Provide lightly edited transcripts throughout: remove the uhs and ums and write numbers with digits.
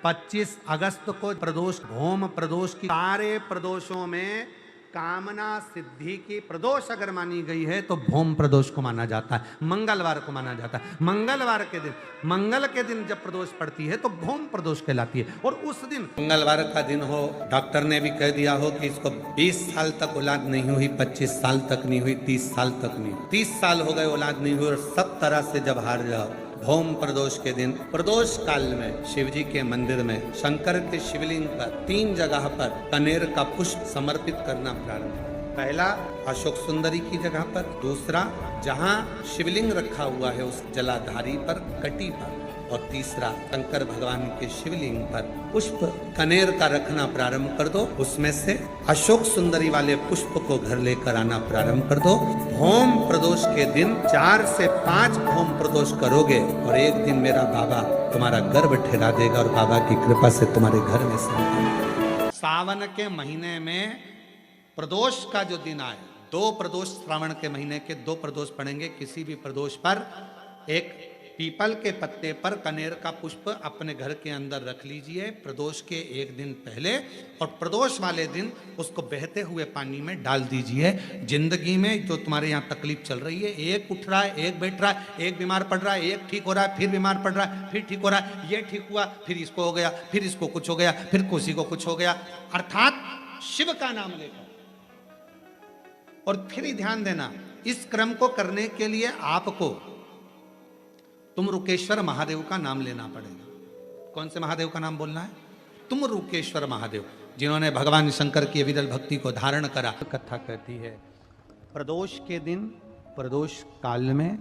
25 अगस्त को प्रदोष, भौम प्रदोष की, सारे प्रदोषों में कामना सिद्धि की प्रदोष अगर मानी गई है तो भौम प्रदोष को माना जाता है, मंगलवार को माना जाता है। मंगलवार के दिन, मंगल के दिन जब प्रदोष पड़ती है तो भौम प्रदोष कहलाती है। और उस दिन मंगलवार का दिन हो, डॉक्टर ने भी कह दिया हो कि इसको 20 साल तक औलाद नहीं हुई, 25 साल तक नहीं हुई, 30 साल तक नहीं हुई, 30 साल हो गए औलाद नहीं हुई और सब तरह से जब हार जाओ, भौम प्रदोष के दिन, प्रदोष काल में शिव जी के मंदिर में शंकर के शिवलिंग पर 3 जगह पर कनेर का पुष्प समर्पित करना प्रारंभ। पहला अशोक सुंदरी की जगह पर, दूसरा जहां शिवलिंग रखा हुआ है उस जलाधारी पर, कटी पर, और तीसरा शंकर भगवान के शिवलिंग पर पुष्प कनेर का रखना प्रारंभ कर दो। उसमें से अशोक सुंदरी वाले पुष्प को घर लेकर आना प्रारंभ कर दो। भौम प्रदोष के दिन 4 से 5 भौम प्रदोष करोगे और एक दिन मेरा बाबा तुम्हारा गर्भ ठहरा देगा और बाबा की कृपा से तुम्हारे घर में संतान। सावन के महीने में प्रदोष का जो दिन आए, 2 प्रदोष श्रावण के महीने के 2 प्रदोष पड़ेंगे। किसी भी प्रदोष पर एक पीपल के पत्ते पर कनेर का पुष्प अपने घर के अंदर रख लीजिए प्रदोष के एक दिन पहले, और प्रदोष वाले दिन उसको बहते हुए पानी में डाल दीजिए। जिंदगी में जो तुम्हारे यहाँ तकलीफ चल रही है, एक उठ रहा है, एक बैठ रहा है, एक बीमार पड़ रहा है, एक ठीक हो रहा है, फिर बीमार पड़ रहा है, फिर ठीक हो रहा है, ये ठीक हुआ, फिर इसको हो गया, फिर इसको कुछ हो गया, फिर किसी को कुछ हो गया, अर्थात शिव का नाम लेकर। और फिर ही ध्यान देना, इस क्रम को करने के लिए आपको तुम रुकेश्वर महादेव का नाम लेना पड़ेगा। कौन से महादेव का नाम बोलना है? तुम रुकेश्वर महादेव, जिन्होंने भगवान शंकर की विरल भक्ति को धारण करा। कथा कहती है प्रदोष के दिन, प्रदोष काल में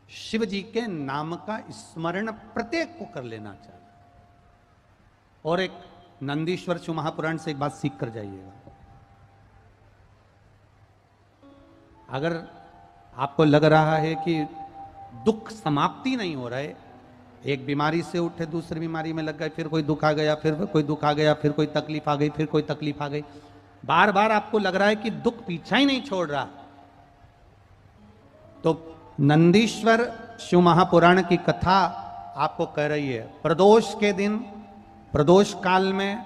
शिव जी के नाम का स्मरण प्रत्येक को कर लेना चाहिए। और एक नंदीश्वर शिव महापुराण से एक बात सीख कर जाइएगा। अगर आपको लग रहा है कि दुख समाप्ति नहीं हो रहा है, एक बीमारी से उठे दूसरी बीमारी में लग गए, फिर कोई दुख आ गया, फिर कोई दुख आ गया, फिर कोई तकलीफ आ गई, फिर कोई तकलीफ आ गई, बार बार आपको लग रहा है कि दुख पीछा ही नहीं छोड़ रहा, तो नंदीश्वर शिव महापुराण की कथा आपको कह रही है प्रदोष के दिन, प्रदोष काल में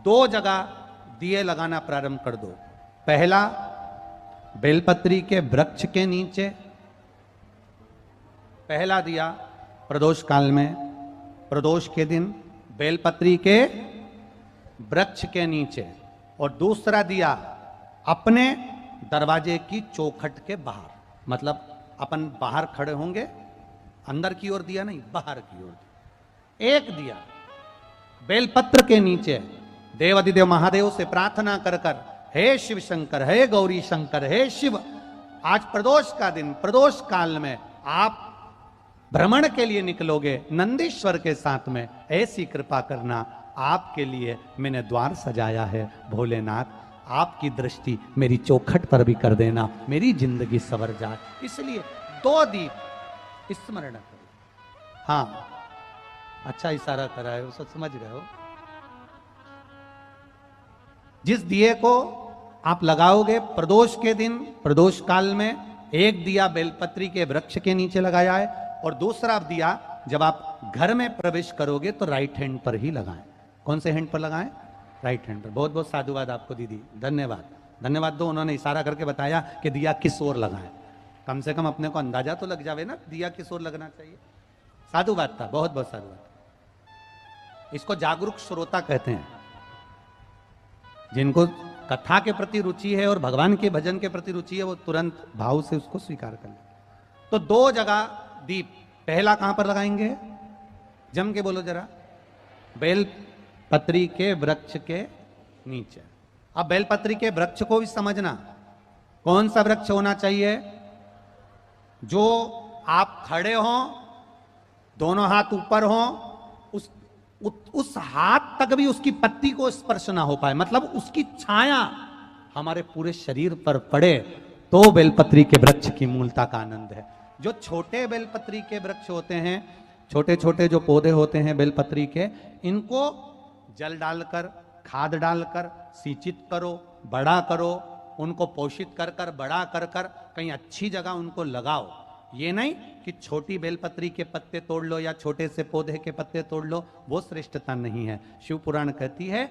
2 जगह दिए लगाना प्रारंभ कर दो। पहला बेलपत्री के वृक्ष के नीचे, पहला दिया प्रदोष काल में, प्रदोष के दिन बेलपत्री के वृक्ष के नीचे, और दूसरा दिया अपने दरवाजे की चौखट के बाहर। मतलब अपन बाहर खड़े होंगे, अंदर की ओर दिया नहीं, बाहर की ओर दिया। एक दिया बेलपत्र के नीचे, देवाधिदेव महादेव से प्रार्थना कर कर, हे शिव शंकर, हे गौरी शंकर, हे शिव, आज प्रदोष का दिन, प्रदोष काल में आप भ्रमण के लिए निकलोगे नंदीश्वर के साथ में, ऐसी कृपा करना, आपके लिए मैंने द्वार सजाया है भोलेनाथ, आपकी दृष्टि मेरी चौखट पर भी कर देना, मेरी जिंदगी संवर जाए। इसलिए 2 दीप स्मरण करो। हाँ, अच्छा इशारा करा है, उसे समझ गए हो। जिस दिए को आप लगाओगे प्रदोष के दिन, प्रदोष काल में, एक दिया बेलपत्री के वृक्ष के नीचे लगाया है, और दूसरा दिया जब आप घर में प्रवेश करोगे तो राइट हैंड पर ही लगाएं। कौन से हैंड पर लगाएं? राइट हैंड पर। बहुत बहुत साधुवाद आपको दीदी, धन्यवाद, धन्यवाद दो, उन्होंने इशारा करके बताया कि दिया किस ओर लगाएं। कम से कम अपने को अंदाजा तो लग जावे ना दिया किस ओर लगना चाहिए। साधुवाद था, बहुत बहुत साधुवाद। इसको जागरूक श्रोता कहते हैं, जिनको कथा के प्रति रुचि है और भगवान के भजन के प्रति रुचि है, वो तुरंत भाव से उसको स्वीकार कर ले। तो 2 जगह दीप, पहला कहां पर लगाएंगे? जम के बोलो जरा। बेलपत्री के वृक्ष के नीचे। अब बेलपत्री के वृक्ष को भी समझना, कौन सा वृक्ष होना चाहिए? जो आप खड़े हो, दोनों हाथ ऊपर हो, उस हाथ तक भी उसकी पत्ती को स्पर्श ना हो पाए, मतलब उसकी छाया हमारे पूरे शरीर पर पड़े, तो बेलपत्री के वृक्ष की मूलता का आनंद है। जो छोटे बेलपत्री के वृक्ष होते हैं, छोटे छोटे जो पौधे होते हैं बेलपत्री के, इनको जल डालकर, खाद डालकर सिंचित करो, बड़ा करो, उनको पोषित कर कर, बड़ा कर कर कहीं अच्छी जगह उनको लगाओ। ये नहीं कि कि छोटी बेलपत्री के पत्ते तोड़ लो या छोटे से पौधे के पत्ते तोड़ लो, वो श्रेष्ठता नहीं है। शिव पुराण कहती है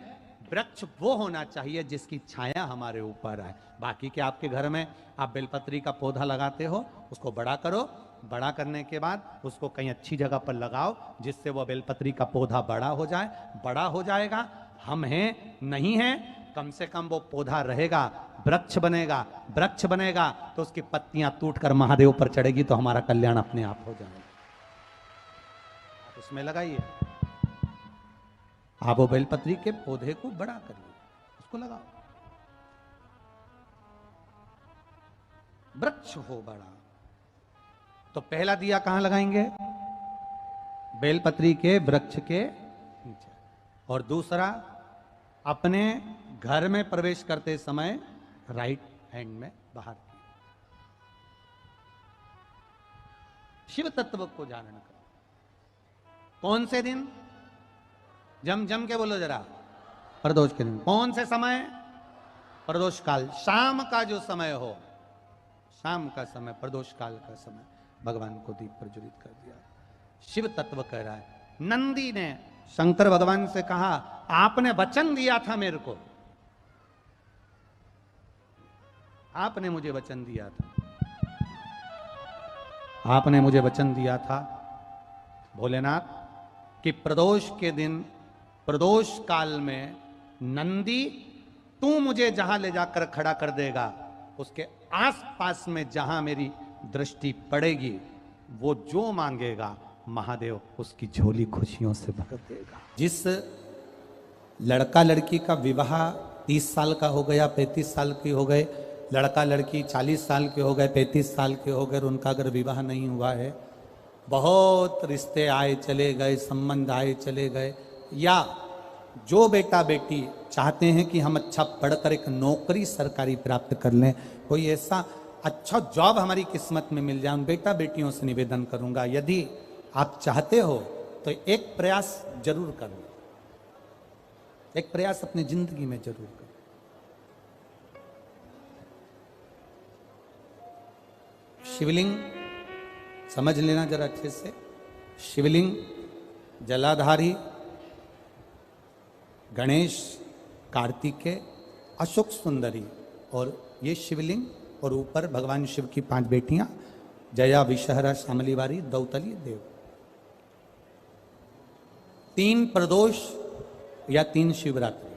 वृक्ष वो होना चाहिए जिसकी छाया हमारे ऊपर आए। बाकी के आपके घर में आप बेलपत्री का पौधा लगाते हो, उसको बड़ा करो, बड़ा करने के बाद उसको कहीं अच्छी जगह पर लगाओ जिससे वो बेलपत्री का पौधा बड़ा हो जाए। बड़ा हो जाएगा, हम हैं नहीं हैं, कम से कम वो पौधा रहेगा, वृक्ष बनेगा। वृक्ष बनेगा तो उसकी पत्तियां टूटकर महादेव पर चढ़ेगी तो हमारा कल्याण अपने आप हो जाएगा। आप उसमें लगाइए, आप वो बेलपत्री के पौधे को बड़ा करिए, उसको लगाओ, वृक्ष हो बड़ा। तो पहला दिया कहां लगाएंगे? बेलपत्री के वृक्ष के नीचे। और दूसरा, अपने घर में प्रवेश करते समय राइट हैंड में बाहर की। शिव तत्व को जानन करो। कौन से दिन? जम के बोलो जरा। प्रदोष के दिन। कौन से समय? प्रदोष काल, शाम का जो समय हो, शाम का समय, प्रदोष काल का समय भगवान को दीप प्रज्वलित कर दिया। शिव तत्व कह रहा है। नंदी ने शंकर भगवान से कहा, आपने वचन दिया था मेरे को, आपने मुझे वचन दिया था, आपने मुझे वचन दिया था भोलेनाथ कि प्रदोष के दिन, प्रदोष काल में नंदी तू मुझे जहां ले जाकर खड़ा कर देगा, उसके आसपास में जहां मेरी दृष्टि पड़ेगी, वो जो मांगेगा महादेव उसकी झोली खुशियों से भर देगा। जिस लड़का लड़की का विवाह 30 साल का हो गया, 35 साल के हो गए, लड़का लड़की 40 साल के हो गए, 35 साल के हो गए, उनका अगर विवाह नहीं हुआ है, बहुत रिश्ते आए चले गए, संबंध आए चले गए, या जो बेटा बेटी चाहते हैं कि हम अच्छा पढ़कर एक नौकरी सरकारी प्राप्त कर लें, कोई ऐसा अच्छा जॉब हमारी किस्मत में मिल जाए, उन बेटा बेटियों से निवेदन करूंगा, यदि आप चाहते हो तो एक प्रयास जरूर करो, एक प्रयास अपनी जिंदगी में जरूर करो। शिवलिंग समझ लेना जरा अच्छे से। शिवलिंग, जलाधारी, गणेश, कार्तिकेय, अशोक सुंदरी, और ये शिवलिंग, और ऊपर भगवान शिव की 5 बेटियां, जया, विषहरा, शामलीवारी, दौतली, देव। 3 प्रदोष या 3 शिवरात्रि।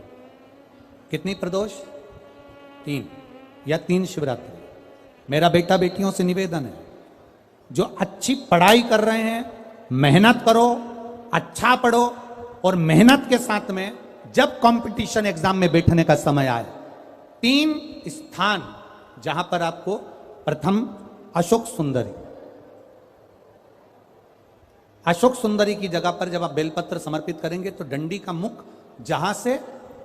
कितनी प्रदोष? 3 या 3 शिवरात्रि। मेरा बेटा बेटियों से निवेदन है, जो अच्छी पढ़ाई कर रहे हैं, मेहनत करो, अच्छा पढ़ो, और मेहनत के साथ में जब कंपटीशन एग्जाम में बैठने का समय आए, 3 स्थान जहां पर आपको, प्रथम अशोक सुंदरी, अशोक सुंदरी की जगह पर जब आप बेलपत्र समर्पित करेंगे तो डंडी का मुख जहां से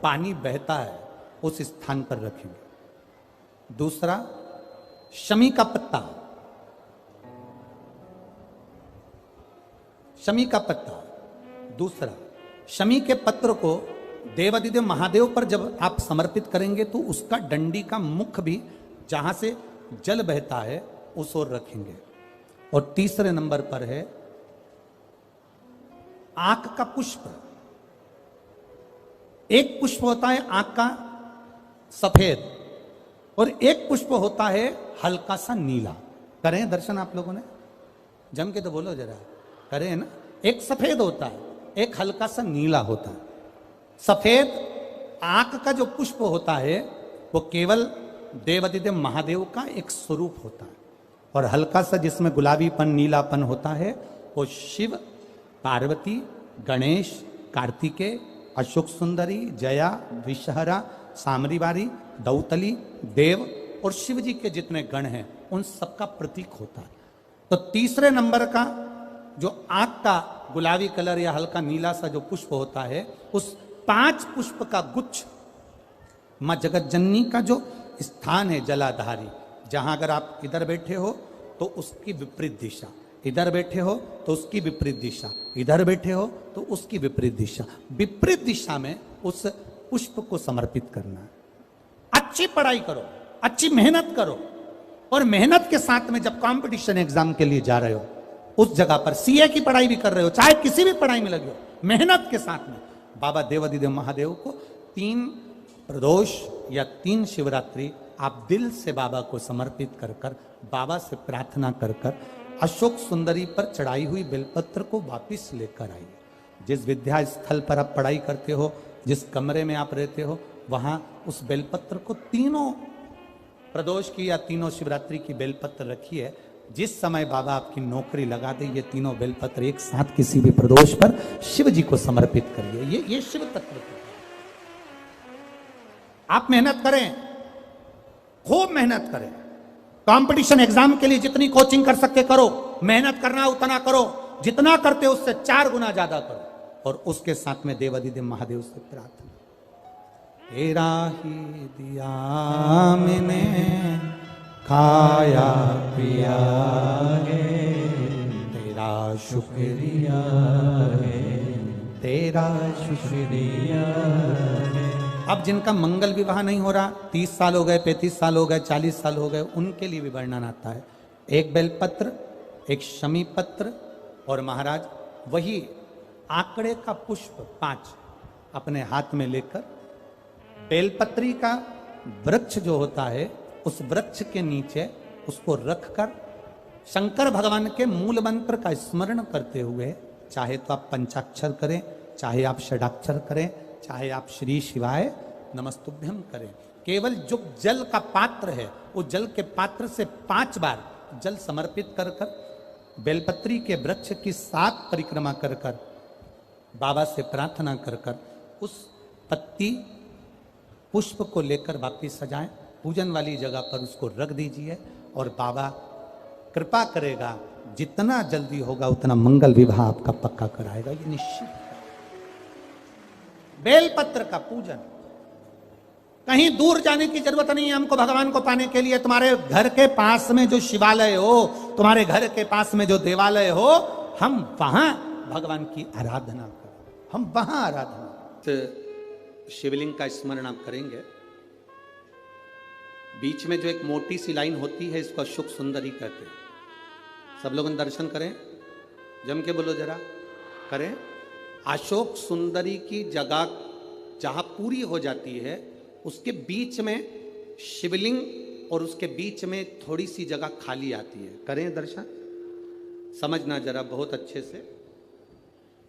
पानी बहता है उस स्थान पर रखेंगे। दूसरा, शमी का पत्ता, शमी का पत्ता। दूसरा, शमी के पत्र को देवादिदेव महादेव पर जब आप समर्पित करेंगे तो उसका डंडी का मुख भी जहां से जल बहता है उस ओर रखेंगे। और तीसरे नंबर पर है आंख का पुष्प। एक पुष्प होता है आंख का सफेद, और एक पुष्प होता है हल्का सा नीला। करें दर्शन आप लोगों ने? जम के तो बोलो जरा, करें ना? एक सफेद होता है, एक हल्का सा नीला होता है। सफेद आंख का जो पुष्प होता है वो केवल देवादिदेव महादेव का एक स्वरूप होता है, और हल्का सा जिसमें गुलाबीपन, नीलापन होता है वो शिव, पार्वती, गणेश, कार्तिकेय, अशोक सुंदरी, जया, विषहरा, सामरीवारी, दौतली, देव और शिव जी के जितने गण हैं उन सबका प्रतीक होता है। तो तीसरे नंबर का जो आंख का गुलाबी कलर या हल्का नीला सा जो पुष्प होता है, उस 5 पुष्प का गुच्छ मां जगत जननी का जो स्थान है जलाधारी, जहां अगर आप इधर बैठे हो तो उसकी विपरीत दिशा, इधर बैठे हो तो उसकी विपरीत दिशा, इधर बैठे हो तो उसकी विपरीत दिशा, विपरीत दिशा में उस पुष्प को समर्पित करना है। अच्छी पढ़ाई करो, अच्छी मेहनत करो, और मेहनत के साथ में जब कंपटीशन एग्जाम के लिए जा रहे हो उस जगह पर सीए की पढ़ाई भी कर रहे हो, चाहे किसी भी पढ़ाई में लगे हो, मेहनत के साथ में बाबा देवादिदेव महादेव को 3 प्रदोष या 3 शिवरात्रि आप दिल से बाबा को समर्पित कर कर, बाबा से प्रार्थना कर कर अशोक सुंदरी पर चढ़ाई हुई बेलपत्र को वापिस लेकर आइए। जिस विद्या स्थल पर आप पढ़ाई करते हो, जिस कमरे में आप रहते हो, वहां उस बेलपत्र को 3 प्रदोष की या 3 शिवरात्रि की बेलपत्र रखिए। जिस समय बाबा आपकी नौकरी लगा दे, ये 3 बेलपत्र एक साथ किसी भी प्रदोष पर शिव जी को समर्पित करिए। ये शिव तत्व है। आप मेहनत करें, खूब मेहनत करें, कंपटीशन एग्जाम के लिए जितनी कोचिंग कर सकते करो, मेहनत करना उतना करो, जितना करते उससे 4 गुना ज्यादा करो, और उसके साथ में देवादिदेव महादेव से प्रार्थना, तेरा ही दिया मैंने खाया पिया है, तेरा शुक्रिया है, तेरा शुक्रिया है। अब जिनका मंगल विवाह नहीं हो रहा, 30 साल हो गए, 35 साल हो गए, 40 साल हो गए, उनके लिए भी वर्णन आता है। एक बेलपत्र, एक शमी पत्र, और महाराज वही आंकड़े का पुष्प 5 अपने हाथ में लेकर, बेलपत्री का वृक्ष जो होता है उस वृक्ष के नीचे उसको रखकर शंकर भगवान के मूल मंत्र का स्मरण करते हुए, चाहे तो आप पंचाक्षर करें, चाहे आप षडाक्षर करें, चाहे आप श्री शिवाय नमस्तुभ्यम करें, केवल जो जल का पात्र है उस जल के पात्र से 5 बार जल समर्पित कर कर, बेलपत्री के वृक्ष की 7 परिक्रमा कर कर, बाबा से प्रार्थना कर कर, उस पत्ती पुष्प को लेकर वापिस सजाएं, पूजन वाली जगह पर उसको रख दीजिए, और बाबा कृपा करेगा, जितना जल्दी होगा उतना मंगल विवाह आपका पक्का कराएगा, ये निश्चित। बेलपत्र का पूजन, कहीं दूर जाने की जरूरत नहीं है हमको भगवान को पाने के लिए। तुम्हारे घर के पास में जो शिवालय हो, तुम्हारे घर के पास में जो देवालय हो, हम वहां भगवान की आराधना करें, हम वहां आराधना। शिवलिंग का स्मरण आप करेंगे, बीच में जो एक मोटी सी लाइन होती है, इसको अशोक सुंदरी कहते हैं। सब लोग दर्शन करें, जम के बोलो जरा, करें। अशोक सुंदरी की जगह जहां पूरी हो जाती है, उसके बीच में शिवलिंग और उसके बीच में थोड़ी सी जगह खाली आती है। करें दर्शन, समझना जरा बहुत अच्छे से।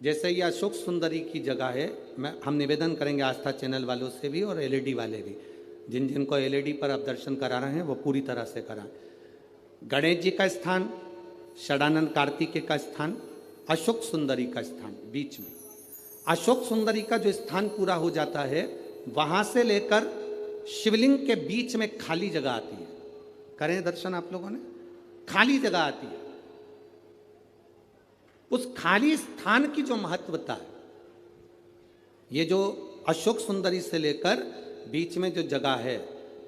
जैसे ये अशोक सुंदरी की जगह है, हम निवेदन करेंगे आस्था चैनल वालों से भी और एलईडी वाले भी, जिन जिनको एलईडी पर आप दर्शन करा रहे हैं वो पूरी तरह से कराएं। गणेश जी का स्थान, षडानंद कार्तिकेय का स्थान, अशोक सुंदरी का स्थान बीच में। अशोक सुंदरी का जो स्थान पूरा हो जाता है, वहां से लेकर शिवलिंग के बीच में खाली जगह आती है। करें दर्शन आप लोगों ने, खाली जगह आती है। उस खाली स्थान की जो महत्वता है, ये जो अशोक सुंदरी से लेकर बीच में जो जगह है,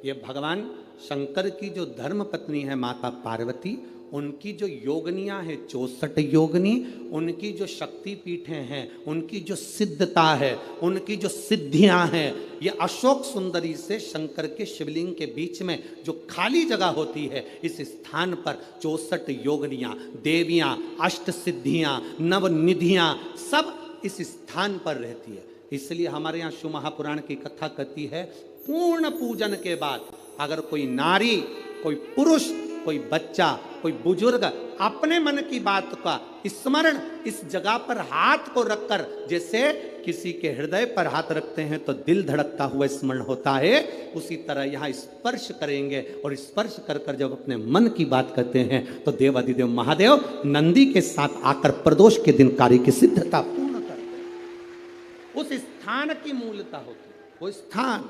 ये भगवान शंकर की जो धर्म पत्नी है माता पार्वती, उनकी जो योगनियां हैं 64 योगनी, उनकी जो शक्ति पीठें हैं, उनकी जो सिद्धता है, उनकी जो सिद्धियां हैं, ये अशोक सुंदरी से शंकर के शिवलिंग के बीच में जो खाली जगह होती है, इस स्थान पर 64 योगनियां, देवियां, अष्ट सिद्धियां, नवनिधियां सब इस स्थान पर रहती है। इसलिए हमारे यहाँ शिव महापुराण की कथा कहती है, पूर्ण पूजन के बाद अगर कोई नारी, कोई पुरुष, कोई बच्चा, कोई बुजुर्ग अपने मन की बात का स्मरण इस जगह पर हाथ को रखकर, जैसे किसी के हृदय पर हाथ रखते हैं तो दिल धड़कता हुआ स्मरण होता है, उसी तरह यहाँ स्पर्श करेंगे, और स्पर्श कर कर जब अपने मन की बात करते हैं तो देवादिदेव महादेव नंदी के साथ आकर प्रदोष के दिन कार्य की सिद्धता पूर्ण करते हैं। उस स्थान की मूलता होती है, वो स्थान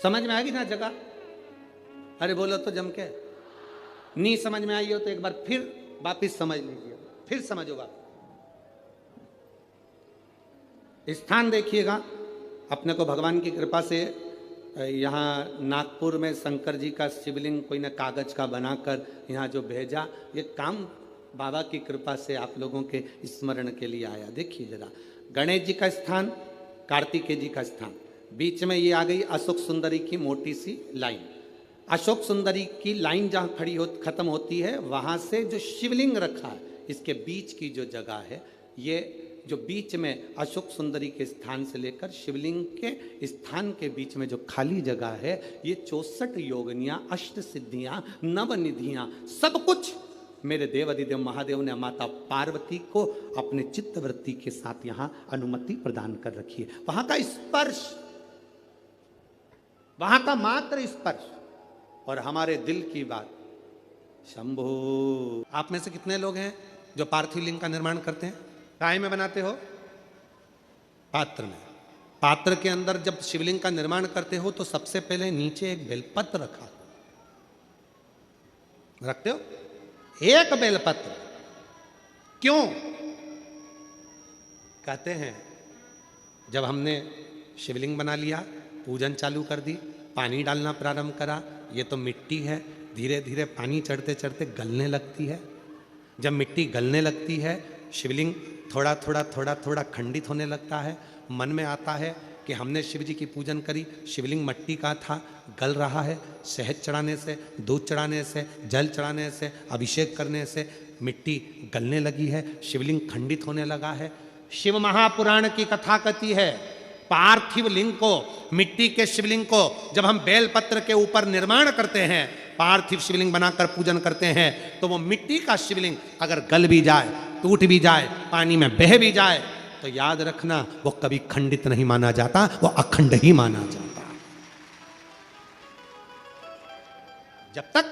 समझ में आएगी ना जगह। अरे बोलो तो जम के, नहीं समझ में आई हो तो एक बार फिर वापिस समझ लीजिए, फिर समझो बात। स्थान देखिएगा, अपने को भगवान की कृपा से यहाँ नागपुर में शंकर जी का शिवलिंग कोई ने कागज का बनाकर यहाँ जो भेजा, ये काम बाबा की कृपा से आप लोगों के स्मरण के लिए आया। देखिए जरा, गणेश जी का स्थान, कार्तिकेय जी का स्थान, बीच में ये आ गई अशोक सुंदरी की मोटी सी लाइन, अशोक सुंदरी की लाइन जहां खत्म होती है, वहां से जो शिवलिंग रखा है, इसके बीच की जो जगह है, ये जो बीच में अशोक सुंदरी के स्थान से लेकर शिवलिंग के स्थान के बीच में जो खाली जगह है, ये 64 योगनियां, अष्ट सिद्धियां, नवनिधियां, सब कुछ मेरे देव अधिदेव महादेव ने माता पार्वती को अपने चित्तवृत्ति के साथ यहां अनुमति प्रदान कर रखी है। वहां का स्पर्श, वहां का मात्र स्पर्श और हमारे दिल की बात। शंभो। आप में से कितने लोग हैं जो पार्थिव लिंग का निर्माण करते हैं? काय में बनाते हो? पात्र में। पात्र के अंदर जब शिवलिंग का निर्माण करते हो तो सबसे पहले नीचे एक बेलपत्र रखते हो, एक बेलपत्र। क्यों? कहते हैं जब हमने शिवलिंग बना लिया, पूजन चालू कर दी, पानी डालना प्रारंभ करा, ये तो मिट्टी है, धीरे धीरे पानी चढ़ते चढ़ते गलने लगती है। जब मिट्टी गलने लगती है, शिवलिंग थोड़ा थोड़ा थोड़ा थोड़ा खंडित होने लगता है। मन में आता है कि हमने शिव जी की पूजन करी, शिवलिंग मिट्टी का था, गल रहा है। शहद चढ़ाने से, दूध चढ़ाने से, जल चढ़ाने से, अभिषेक करने से मिट्टी गलने लगी है, शिवलिंग खंडित होने लगा है। शिव महापुराण की कथा कहती है, पार्थिव लिंग को, मिट्टी के शिवलिंग को जब हम बेलपत्र के ऊपर निर्माण करते हैं, पार्थिव शिवलिंग बनाकर पूजन करते हैं, तो वो मिट्टी का शिवलिंग अगर गल भी जाए, टूट भी जाए, पानी में बह भी जाए, तो याद रखना वो कभी खंडित नहीं माना जाता, वो अखंड ही माना जाता। जब तक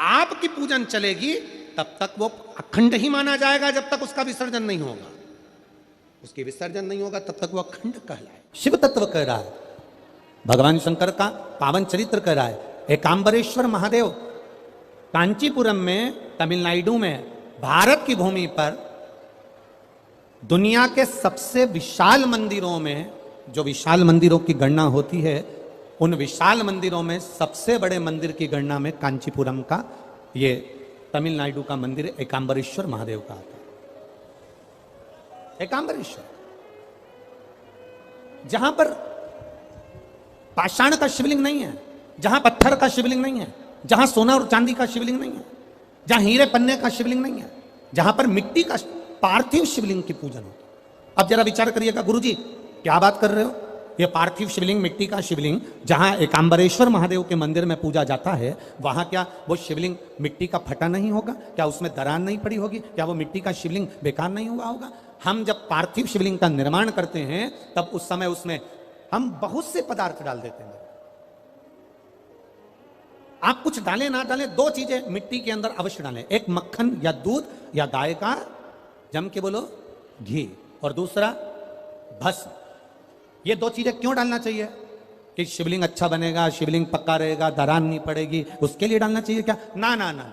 आपकी पूजन चलेगी तब तक वो अखंड ही माना जाएगा, जब तक उसका विसर्जन नहीं होगा। उसकी विसर्जन नहीं होगा तब तक वो अखंड कहलाए। शिव तत्व कह रहा है, भगवान शंकर का पावन चरित्र कह रहा है। एकांबरेश्वर महादेव कांचीपुरम में, तमिलनाडु में, भारत की भूमि पर दुनिया के सबसे विशाल मंदिरों में, जो विशाल मंदिरों की गणना होती है, उन विशाल मंदिरों में सबसे बड़े मंदिर की गणना में कांचीपुरम का, ये तमिलनाडु का मंदिर एकांबरेश्वर महादेव का आता है। एकांबरेश्वर, जहां पर पाषाण का शिवलिंग नहीं है, जहां पत्थर का शिवलिंग नहीं है, जहां सोना और चांदी का शिवलिंग नहीं है, जहां हीरे पन्ने का शिवलिंग नहीं है, जहां पर मिट्टी का पार्थिव शिवलिंग की पूजन होती है। अब जरा विचार करिएगा, गुरुजी क्या बात कर रहे हो? ये पार्थिव शिवलिंग, मिट्टी का शिवलिंग जहां एकांबरेश्वर महादेव के मंदिर में पूजा जाता है, वहां क्या वो शिवलिंग मिट्टी का फटा नहीं होगा? क्या उसमें दरार नहीं पड़ी होगी? क्या वो मिट्टी का शिवलिंग बेकार नहीं हुआ होगा? हम जब पार्थिव शिवलिंग का निर्माण करते हैं तब उस समय उसमें हम बहुत से पदार्थ डाल देते हैं। आप कुछ डालें ना डालें, दो चीजें मिट्टी के अंदर अवश्य डालें, एक मक्खन या दूध या गाय का, जम के बोलो, घी, और दूसरा भस्म। ये दो चीजें क्यों डालना चाहिए? कि शिवलिंग अच्छा बनेगा, शिवलिंग पक्का रहेगा, दरार नहीं पड़ेगी, उसके लिए डालना चाहिए क्या? ना ना ना।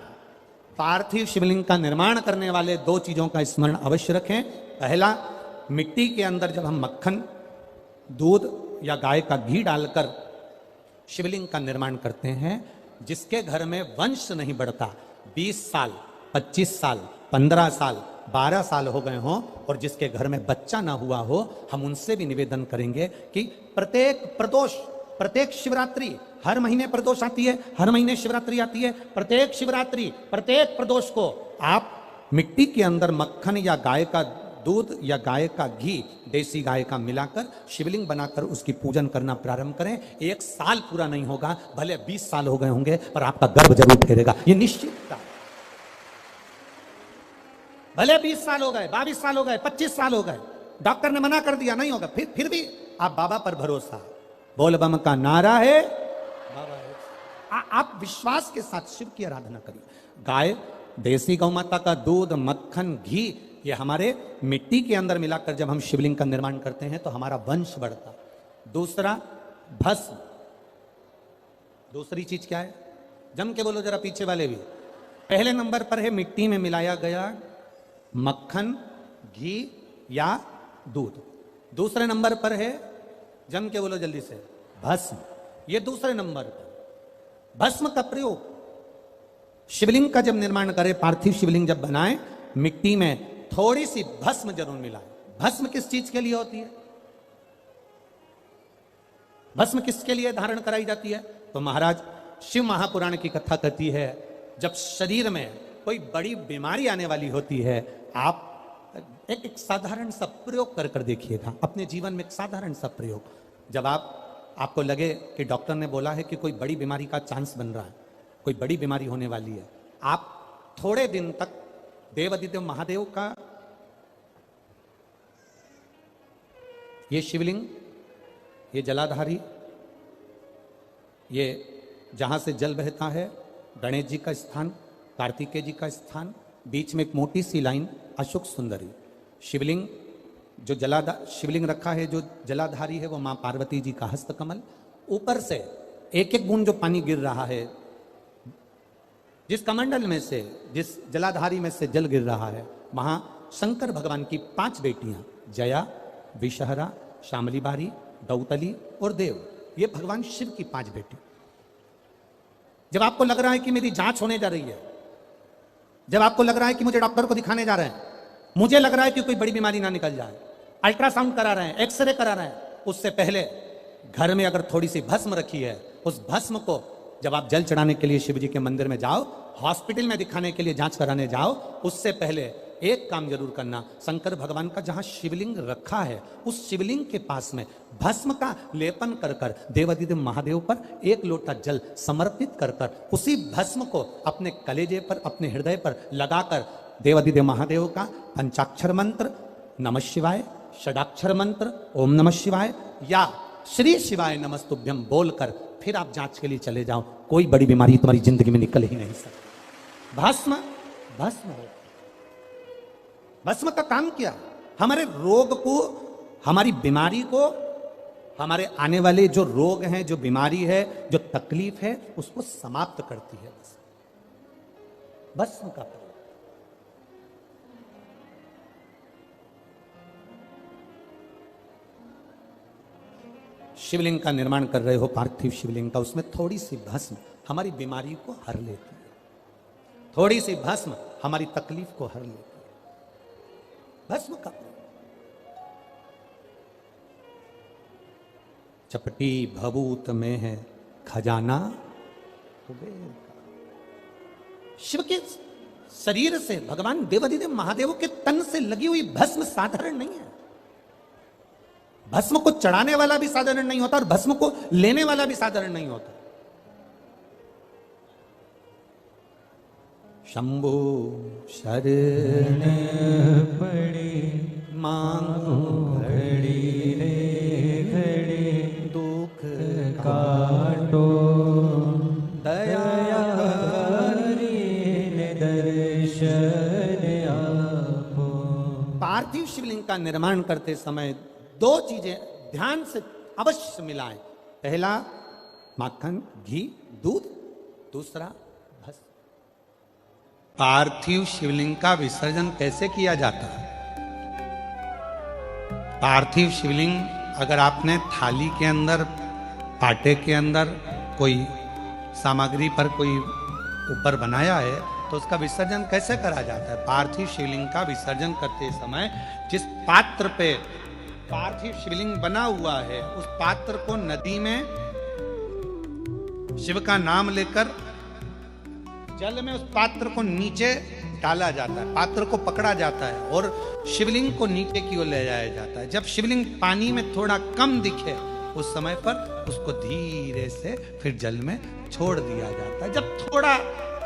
पार्थिव शिवलिंग का निर्माण करने वाले दो चीजों का स्मरण अवश्य रखें। पहला, मिट्टी के अंदर जब हम मक्खन, दूध या गाय का घी डालकर शिवलिंग का निर्माण करते हैं, जिसके घर में वंश नहीं बढ़ता, 20 साल, 25 साल, 15 साल, 12 साल हो गए हों, और जिसके घर में बच्चा ना हुआ हो, हम उनसे भी निवेदन करेंगे कि प्रत्येक प्रदोष, प्रत्येक शिवरात्रि, हर महीने प्रदोष आती है, हर महीने शिवरात्रि आती है, प्रत्येक शिवरात्रि, प्रत्येक प्रदोष को आप मिट्टी के अंदर मक्खन या गाय का दूध या गाय का घी, देसी गाय का मिलाकर शिवलिंग बनाकर उसकी पूजन करना प्रारंभ करें। 1 साल पूरा नहीं होगा, भले 20 साल हो गए होंगे, पर आपका गर्भ जरूर फेरेगा, ये निश्चित। भले 20 साल हो गए, 22 साल हो गए, 25 साल हो गए, डॉक्टर ने मना कर दिया नहीं होगा, फिर भी आप बाबा पर भरोसा, बोल बम का नारा है, बाबा है। आप विश्वास के साथ शिव की आराधना करिए। गाय, देसी गौ माता का दूध, मक्खन, घी, ये हमारे मिट्टी के अंदर मिलाकर जब हम शिवलिंग का निर्माण करते हैं तो हमारा वंश बढ़ता। दूसरा, भस्म। दूसरी चीज क्या है? जम के बोलो जरा, पीछे वाले भी। पहले नंबर पर है मिट्टी में मिलाया गया मक्खन, घी या दूध। दूसरे नंबर पर है, जम के बोलो जल्दी से, भस्म। ये दूसरे नंबर पर। भस्म का प्रयोग शिवलिंग का जब निर्माण करें, पार्थिव शिवलिंग जब बनाएं, मिट्टी में थोड़ी सी भस्म जरूर मिलाएं। भस्म किस चीज के लिए होती है? भस्म किसके लिए धारण कराई जाती है? तो महाराज शिव महापुराण की कथा कहती है, जब शरीर में कोई बड़ी बीमारी आने वाली होती है, आप एक साधारण सा प्रयोग कर देखिएगा अपने जीवन में। एक साधारण सा प्रयोग, जब आपको लगे कि डॉक्टर ने बोला है कि कोई बड़ी बीमारी का चांस बन रहा है, कोई बड़ी बीमारी होने वाली है, आप थोड़े दिन तक देवादिदेव महादेव का ये शिवलिंग, ये जलाधारी, ये जहां से जल बहता है, गणेश जी का स्थान, कार्तिकेय जी का स्थान, बीच में एक मोटी सी लाइन अशोक सुंदरी, शिवलिंग जो शिवलिंग रखा है, जो जलाधारी है वो मां पार्वती जी का हस्तकमल, ऊपर से एक एक बूंद जो पानी गिर रहा है, जिस कमंडल में से, जिस जलाधारी में से जल गिर रहा है, वहां शंकर भगवान की 5 बेटियां, जया, विषहरा, शामली बारी, दौतली और देव, ये भगवान शिव की 5 बेटी। जब आपको लग रहा है कि मेरी जांच होने जा रही है, जब आपको लग रहा है कि मुझे डॉक्टर को दिखाने जा रहे हैं, मुझे लग रहा है कि कोई बड़ी बीमारी ना निकल जाए, अल्ट्रासाउंड करा रहे हैं, एक्सरे करा रहे हैं, उससे पहले घर में अगर थोड़ी सी भस्म रखी है, उस भस्म को जब आप जल चढ़ाने के लिए शिव जी के मंदिर में जाओ, हॉस्पिटल में दिखाने के लिए जांच कराने जाओ, उससे पहले एक काम जरूर करना, शंकर भगवान का जहां शिवलिंग रखा है, उस शिवलिंग के पास में भस्म का लेपन कर कर देवादिदेव महादेव पर 1 लोटा जल समर्पित कर कर उसी भस्म को अपने कलेजे पर, अपने हृदय पर लगाकर देवादिदेव महादेव का पंचाक्षर मंत्र नमः शिवाय, षडाक्षर मंत्र ओम नमः शिवाय या श्री शिवाय नमस्तुभ्यम बोलकर फिर आप जांच के लिए चले जाओ। कोई बड़ी बीमारी तुम्हारी जिंदगी में निकल ही नहीं सकती। भस्म भस्म हो, भस्म का काम क्या? हमारे रोग को, हमारी बीमारी को, हमारे आने वाले जो रोग हैं, जो बीमारी है, जो तकलीफ है, उसको समाप्त करती है भस्म का प्रयोग। शिवलिंग का निर्माण कर रहे हो, पार्थिव शिवलिंग का, उसमें थोड़ी सी भस्म हमारी बीमारी को हर लेती है, थोड़ी सी भस्म हमारी तकलीफ को हर लेती है। भस्म का चपटी भभूत में है खजाना कुबेर का। शिव के शरीर से, भगवान देवादिदेव महादेव के तन से लगी हुई भस्म साधारण नहीं है। भस्म को चढ़ाने वाला भी साधारण नहीं होता और भस्म को लेने वाला भी साधारण नहीं होता। शंभु शरण पड़ी मांगो घड़ी रे घड़ी, दुख काटो दया दर्शन आपो। पार्थिव शिवलिंग का निर्माण करते समय 2 चीजें ध्यान से अवश्य मिलाएं। पहला माखन, घी, दूध, दूसरा भस्म। पार्थिव शिवलिंग का विसर्जन कैसे किया जाता है? पार्थिव शिवलिंग अगर आपने थाली के अंदर, पाटे के अंदर कोई सामग्री पर कोई ऊपर बनाया है, तो उसका विसर्जन कैसे करा जाता है? पार्थिव शिवलिंग का विसर्जन करते समय जिस पात्र पे पार्थिव शिवलिंग बना हुआ है, उस पात्र को नदी में शिव का नाम लेकर जल में उस पात्र को नीचे डाला जाता है, पात्र को पकड़ा जाता है और शिवलिंग को नीचे की ओर ले जाया जाता है। जब शिवलिंग पानी में थोड़ा कम दिखे, उस समय पर उसको धीरे से फिर जल में छोड़ दिया जाता है। जब थोड़ा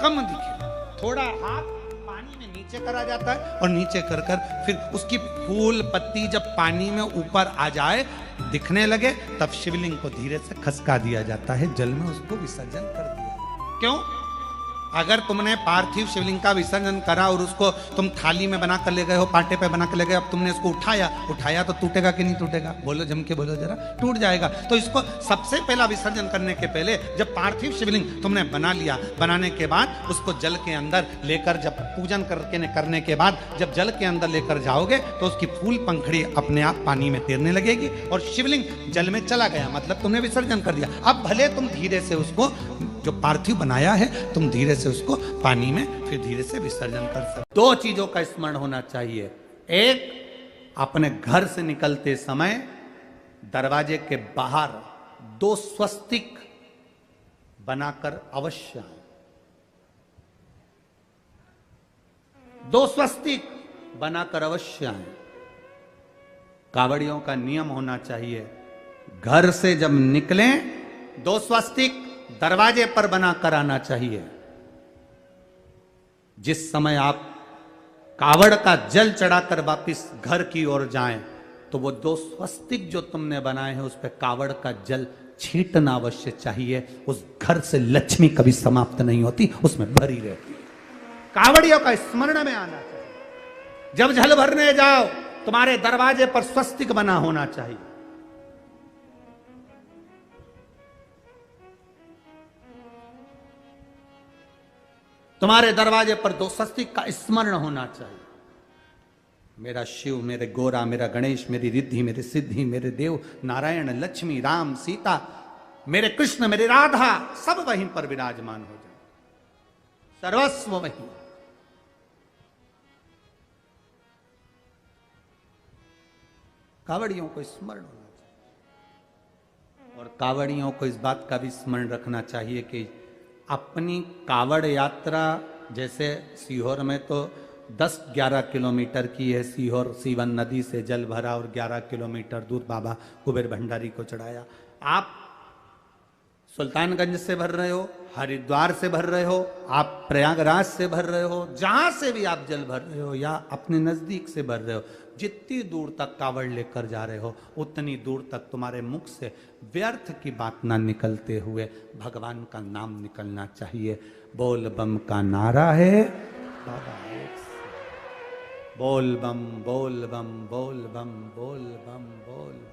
कम दिखे, थोड़ा हाथ पानी में नीचे करा जाता है और नीचे कर कर फिर उसकी फूल पत्ती जब पानी में ऊपर आ जाए, दिखने लगे, तब शिवलिंग को धीरे से खसका दिया जाता है, जल में उसको विसर्जन कर दिया। क्यों? अगर तुमने पार्थिव शिवलिंग का विसर्जन करा और उसको तुम थाली में बना कर ले गए हो, पाटे पे बना कर ले गए, अब तुमने इसको उठाया तो टूटेगा कि नहीं टूटेगा? बोलो, जम के बोलो जरा, टूट जाएगा। तो इसको सबसे पहला विसर्जन करने के पहले जब पार्थिव शिवलिंग तुमने बना लिया, बनाने के बाद उसको जल के अंदर लेकर, जब पूजन करने के बाद जब जल के अंदर लेकर जाओगे तो उसकी फूल पंखड़ी अपने आप पानी में तैरने लगेगी और शिवलिंग जल में चला गया, मतलब तुमने विसर्जन कर दिया। अब भले तुम धीरे से उसको, जो पार्थिव बनाया है, तुम धीरे से उसको पानी में फिर धीरे से विसर्जन कर सकते। 2 चीजों का स्मरण होना चाहिए। एक, अपने घर से निकलते समय दरवाजे के बाहर 2 स्वस्तिक बनाकर अवश्य आए। 2 स्वस्तिक बनाकर अवश्य आए। कावड़ियों का नियम होना चाहिए, घर से जब निकलें 2 स्वस्तिक दरवाजे पर बनाकर आना चाहिए। जिस समय आप कावड़ का जल चढ़ाकर वापिस घर की ओर जाएं, तो वो 2 स्वस्तिक जो तुमने बनाए हैं उस पर कावड़ का जल छींटना अवश्य चाहिए। उस घर से लक्ष्मी कभी समाप्त नहीं होती, उसमें भरी रहती है। कावड़ियों का स्मरण में आना चाहिए। जब जल भरने जाओ तुम्हारे दरवाजे पर स्वस्तिक बना होना चाहिए। तुम्हारे दरवाजे पर 2 स्वस्तिक का स्मरण होना चाहिए। मेरा शिव, मेरे गोरा, मेरा गणेश, मेरी रिद्धि, मेरी सिद्धि, मेरे देव नारायण, लक्ष्मी, राम, सीता, मेरे कृष्ण, मेरी राधा, सब वहीं पर विराजमान हो जाए, सर्वस्व वहीं। कावड़ियों को स्मरण होना चाहिए। और कावड़ियों को इस बात का भी स्मरण रखना चाहिए कि अपनी कावड़ यात्रा, जैसे सीहोर में तो 10-11 किलोमीटर की है। सीहोर सीवन नदी से जल भरा और 11 किलोमीटर दूर बाबा कुबेर भंडारी को चढ़ाया। आप सुल्तानगंज से भर रहे हो, हरिद्वार से भर रहे हो, आप प्रयागराज से भर रहे हो, जहां से भी आप जल भर रहे हो या अपने नजदीक से भर रहे हो, जितनी दूर तक कावड़ लेकर जा रहे हो उतनी दूर तक तुम्हारे मुख से व्यर्थ की बात ना निकलते हुए भगवान का नाम निकलना चाहिए। बोल बम का नारा है बाबा, बोल बम, बोल बम, बोल बम, बोल बम, बोल।